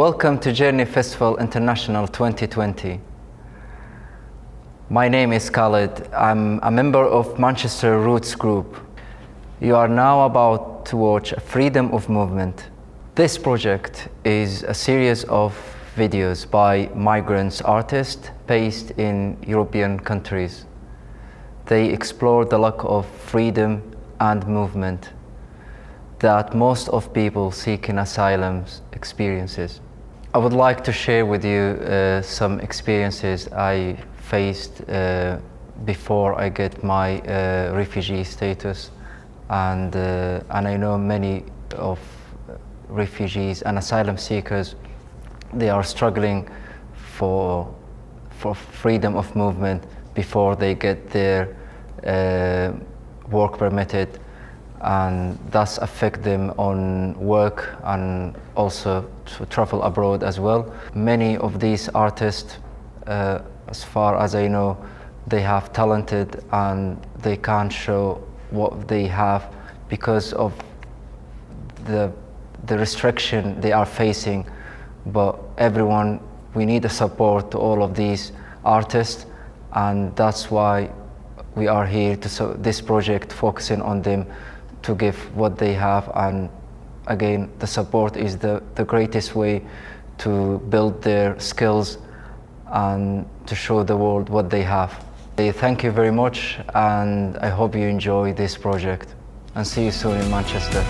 Welcome to Journey Festival International 2020. My name is Khaled. I'm a member of Manchester Roots Group. You are now about to watch a Freedom of Movement. This project is a series of videos by migrant artists based in European countries. They explore the lack of freedom and movement that most of people seeking asylum experiences. I would like to share with you some experiences I faced before I get my refugee status, and I know many of refugees and asylum seekers, they are struggling for freedom of movement before they get their work permitted, and thus affect them on work and also to travel abroad as well. Many of these artists, as far as I know, they have talented and they can't show what they have because of the restriction they are facing. But everyone, we need the support to all of these artists, and that's why we are here to this project, focusing on them to give what they have. And again, the support is the greatest way to build their skills and to show the world what they have. Thank you very much, and I hope you enjoy this project, and see you soon in Manchester.